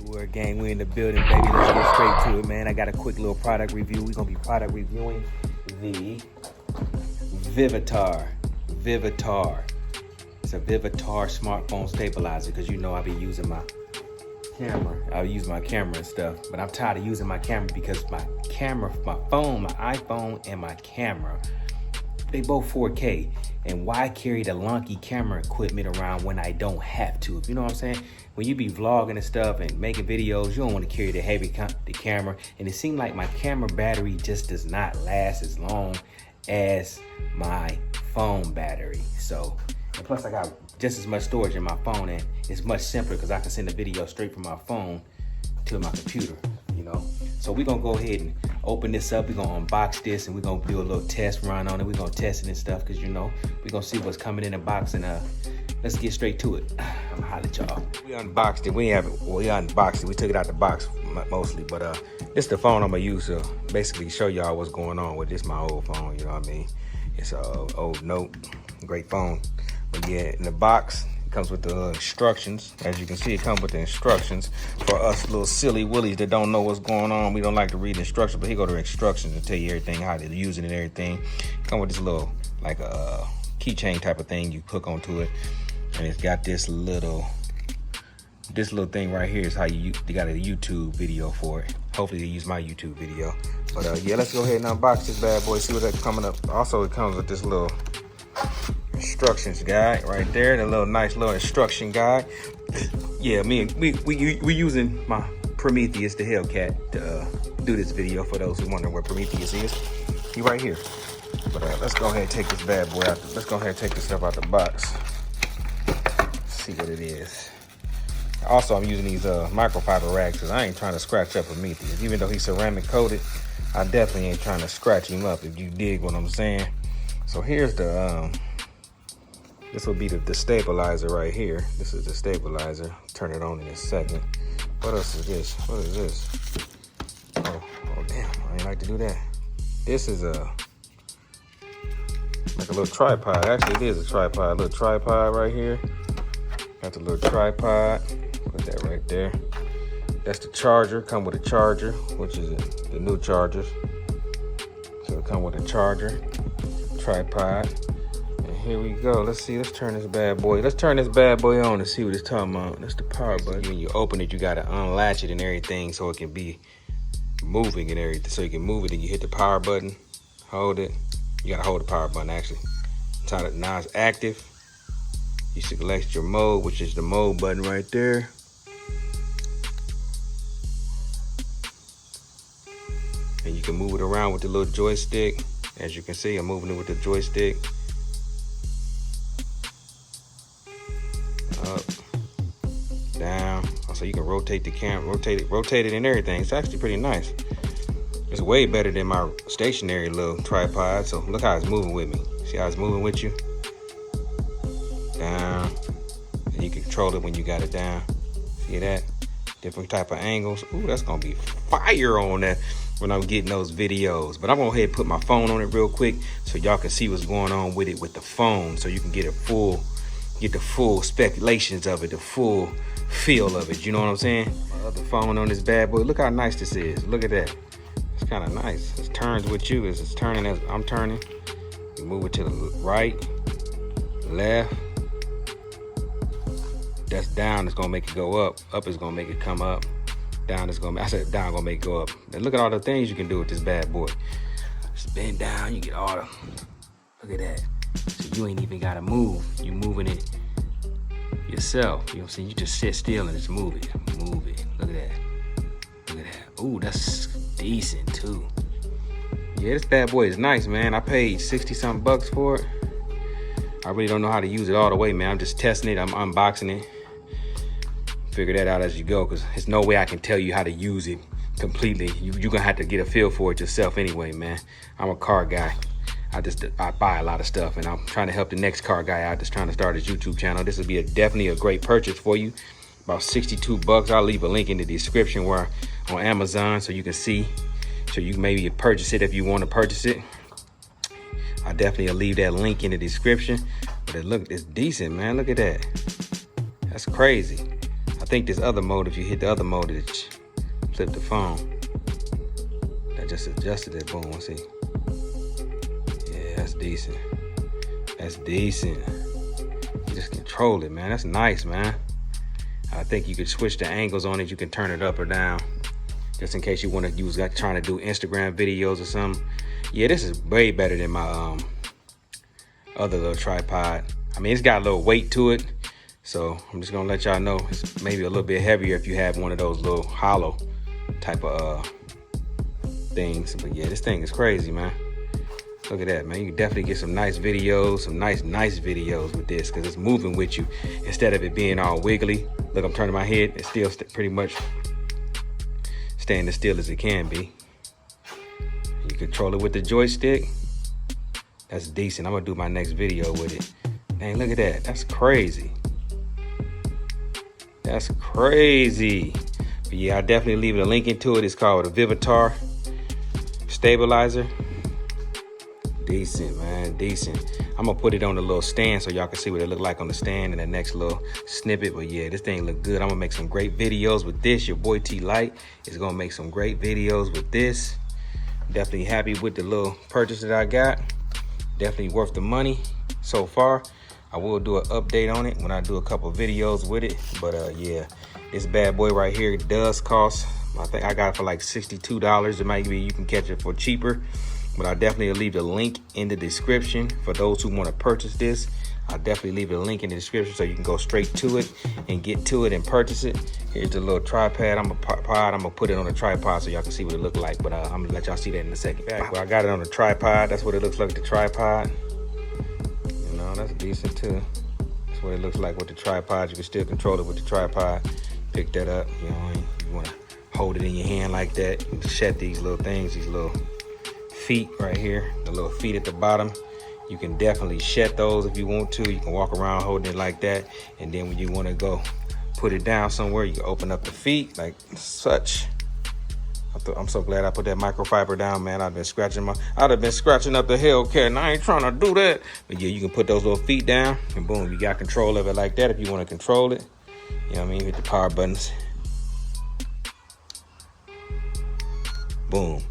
Word gang, we in the building, baby. Let's get straight to it, man. I got a quick little product review. We're gonna be product reviewing the Vivitar. It's a Vivitar Smartphone Stabilizer, because you know I be using my camera. I use my camera and stuff, but I'm tired of using my camera because my phone, my iPhone and my camera, they both 4K. And why carry the lunky camera equipment around when I don't have to? You know what I'm saying? When you be vlogging and stuff and making videos, you don't want to carry the heavy camera. And it seemed like my camera battery just does not last as long as my phone battery. So, and plus I got just as much storage in my phone, and it's much simpler because I can send the video straight from my phone to my computer, you know? So we're gonna go ahead and open this up. We're gonna unbox this and we're gonna do a little test run on it. We're gonna test it and stuff because, you know, we're gonna see what's coming in the box, and let's get straight to it. I'm gonna holler at y'all. We unboxed it. We unboxed it. We took it out the box mostly, but this is the phone I'm gonna use to basically show y'all what's going on with this. My old phone, you know what I mean? It's a old Note, great phone. But yeah, in the box, comes with the instructions. As you can see, it comes with the instructions for us little silly willies that don't know what's going on. We don't like to read instructions, but here go the instructions and tell you everything, how to use it and everything. Come with this little, like a keychain type of thing you hook onto it, and it's got this little thing right here is how you got a YouTube video for it. Hopefully they use my YouTube video. But yeah, let's go ahead and unbox this bad boy, see what's coming up. Also, it comes with this little instructions guide right there, the little nice little instruction guide. Yeah, we using my Prometheus, the Hellcat, to do this video. For those who wonder where Prometheus is, he right here. But let's go ahead and take this bad boy out. Let's go ahead and take this stuff out the box. See what it is. Also, I'm using these microfiber rags because I ain't trying to scratch up Prometheus. Even though he's ceramic coated, I definitely ain't trying to scratch him up, if you dig what I'm saying. So here's the this will be the stabilizer right here. This is the stabilizer. Turn it on in a second. What else is this? What is this? Oh damn, I ain't like to do that. This is like a little tripod. Actually, it is a tripod. A little tripod right here. Got the little tripod. Put that right there. That's the charger. Come with a charger, which is the new chargers. So it come with a charger, tripod. Here we go. Let's see. Let's turn this bad boy. Let's turn this bad boy on and see what it's talking about. That's the power button. When you open it, you gotta unlatch it and everything so it can be moving and everything. So you can move it and you hit the power button. Hold it. You gotta hold the power button actually. Now it's active. You select your mode, which is the mode button right there. And you can move it around with the little joystick. As you can see, I'm moving it with the joystick. Up, down. So you can rotate the camera, rotate it and everything. It's actually pretty nice. It's way better than my stationary little tripod. So look how it's moving with me. See how it's moving with you? Down. And you can control it when you got it down. See that? Different type of angles. Ooh, that's gonna be fire on that when I'm getting those videos. But I'm gonna go ahead and put my phone on it real quick so y'all can see what's going on with it with the phone, so you can get the full speculations of it, the full feel of it. You know what I'm saying? My other phone on this bad boy. Look how nice this is. Look at that. It's kind of nice. It turns with you as it's turning as I'm turning. You move it to the right, left. That's down. It's gonna make it go up. Up is gonna make it come up. Down is gonna. I said down gonna make it go up. And look at all the things you can do with this bad boy. Just bend down. You get all the. Look at that. So you ain't even gotta move. You moving it yourself. You know what I'm saying? You just sit still and just move it. Move it. Look at that. Look at that. Ooh, that's decent too. Yeah, this bad boy is nice, man. I paid 60-something bucks for it. I really don't know how to use it all the way, man. I'm just testing it. I'm unboxing it. Figure that out as you go, because there's no way I can tell you how to use it completely. You're gonna have to get a feel for it yourself anyway, man. I'm a car guy. I buy a lot of stuff, and I'm trying to help the next car guy out that's trying to start his YouTube channel. This would be definitely a great purchase for you. About 62 bucks. I'll leave a link in the description where on Amazon so you can see. So you can maybe purchase it if you want to purchase it. I definitely will leave that link in the description. But it's decent, man. Look at that. That's crazy. I think this other mode, if you hit the other mode, it flip the phone. I just adjusted it. Boom. Let's see. Yeah, that's decent. That's decent. You just control it, man. That's nice, man. I think you could switch the angles on it. You can turn it up or down, just in case you want to use, like, trying to do Instagram videos or something. Yeah, this is way better than my other little tripod. I mean, it's got a little weight to it, so I'm just gonna let y'all know it's maybe a little bit heavier if you have one of those little hollow type of things. But yeah, this thing is crazy, man. Look at that, man. You can definitely get some nice videos, some nice videos with this, because it's moving with you instead of it being all wiggly. Look, I'm turning my head. It's still pretty much staying as still as it can be. You control it with the joystick. That's decent. I'm gonna do my next video with it. Dang, look at that. That's crazy. That's crazy. But yeah, I'll definitely leave a link into it. It's called a Vivitar Stabilizer. Decent, man, decent. I'm gonna put it on the little stand so y'all can see what it look like on the stand in the next little snippet. But yeah, this thing look good. I'm gonna make some great videos with this. Your boy Tlites is gonna make some great videos with this. Definitely happy with the little purchase that I got. Definitely worth the money so far. I will do an update on it when I do a couple videos with it. But yeah, this bad boy right here does cost, I think I got it for like $62. It might be you can catch it for cheaper, but I'll definitely leave the link in the description for those who want to purchase this. I'll definitely leave a link in the description so you can go straight to it and get to it and purchase it. Here's the little tripod. I'm gonna put it on a tripod so y'all can see what it look like, but I'm gonna let y'all see that in a second. Well, I got it on a tripod. That's what it looks like, the tripod. You know, that's decent too. That's what it looks like with the tripod. You can still control it with the tripod. Pick that up, you know, you wanna hold it in your hand like that. You can set these little things, these little feet right here, the little feet at the bottom. You can definitely shed those if you want to. You can walk around holding it like that, and then when you want to go put it down somewhere, you can open up the feet like such. I'm so glad I put that microfiber down, man. I'd have been scratching up the Hellcat, and I ain't trying to do that. But yeah, you can put those little feet down, and boom, you got control of it like that if you want to control it. You know what I mean? Hit the power buttons. Boom.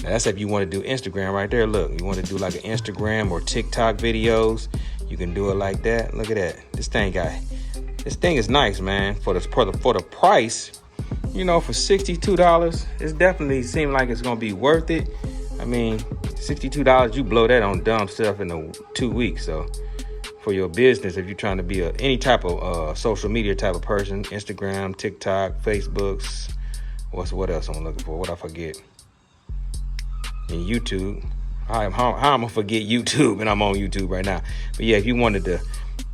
Now that's if you want to do Instagram right there. Look, you want to do like an Instagram or TikTok videos, you can do it like that. Look at that. This thing is nice, man. For the price, you know, for $62, it's definitely seemed like it's gonna be worth it. I mean, $62, you blow that on dumb stuff in 2 weeks. So for your business, if you're trying to be any type of social media type of person, Instagram, TikTok, Facebooks, what else I'm looking for? What I forget? And YouTube. How I'm gonna forget YouTube, and I'm on YouTube right now. But yeah, if you wanted to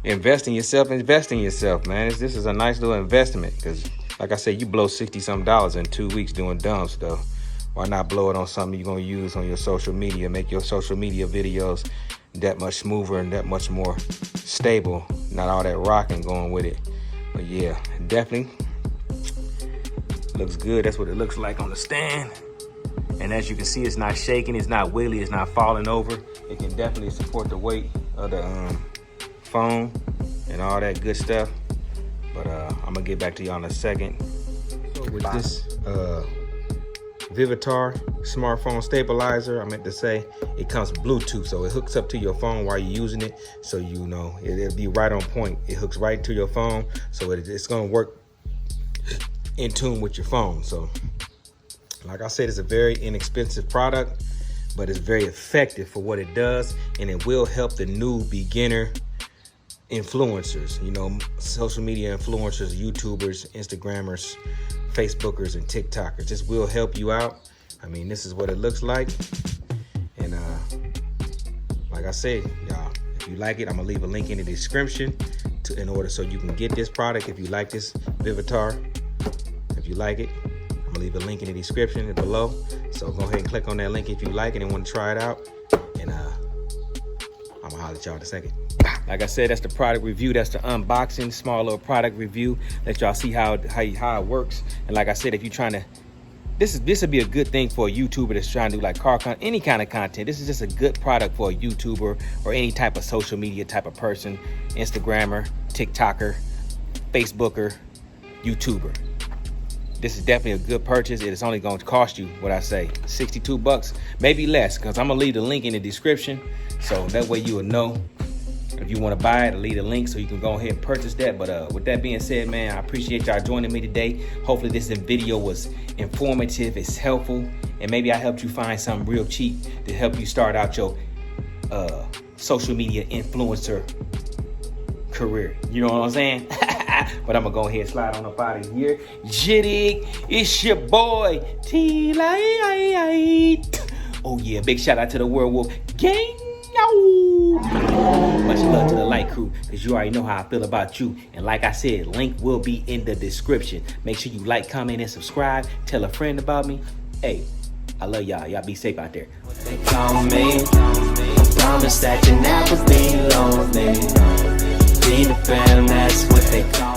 invest in yourself, man. This is a nice little investment, because like I said, you blow $60-something in 2 weeks doing dumb stuff. Why not blow it on something you're gonna use on your social media, make your social media videos that much smoother and that much more stable, not all that rocking going with it. But yeah, definitely looks good. That's what it looks like on the stand. And as you can see, it's not shaking, it's not wiggly, it's not falling over. It can definitely support the weight of the phone and all that good stuff. But I'm gonna get back to y'all in a second. So with this Vivitar Smartphone Stabilizer, I meant to say, it comes Bluetooth, so it hooks up to your phone while you're using it. So you know, it'll be right on point. It hooks right to your phone, so it's gonna work in tune with your phone. So like I said, it's a very inexpensive product, but it's very effective for what it does, and it will help the new beginner influencers, you know, social media influencers, YouTubers, Instagrammers, Facebookers, and TikTokers. This will help you out. I mean, this is what it looks like. And like I said, y'all, if you like it, I'm gonna leave a link in the description in order so you can get this product. If you like this Vivitar, if you like it, I'm gonna leave a link in the description below. So go ahead and click on that link if you like it and want to try it out. And I'm gonna holler at y'all in a second. Like I said, that's the product review. That's the unboxing, small little product review. Let y'all see how it works. And like I said, if you're trying to, this would be a good thing for a YouTuber that's trying to do like car content, any kind of content. This is just a good product for a YouTuber or any type of social media type of person, Instagrammer, TikToker, Facebooker, YouTuber. This is definitely a good purchase. It is only going to cost you, what I say, 62 bucks, maybe less, because I'm going to leave the link in the description. So that way you will know if you want to buy it. I'll leave the link so you can go ahead and purchase that. But with that being said, man, I appreciate y'all joining me today. Hopefully this video was informative, it's helpful, and maybe I helped you find something real cheap to help you start out your social media influencer career. You know what I'm saying? But I'm gonna go ahead and slide on up out of here. Jittig, it's your boy Tlites. Oh yeah, big shout out to the Werewolf Gang. Much love to the Light Crew, because you already know how I feel about you. And like I said, link will be in the description. Make sure you like, comment, and subscribe. Tell a friend about me. Hey, I love y'all. Y'all be safe out there. They call me, promise that you never be lonely. Be the fan, that's what they call me.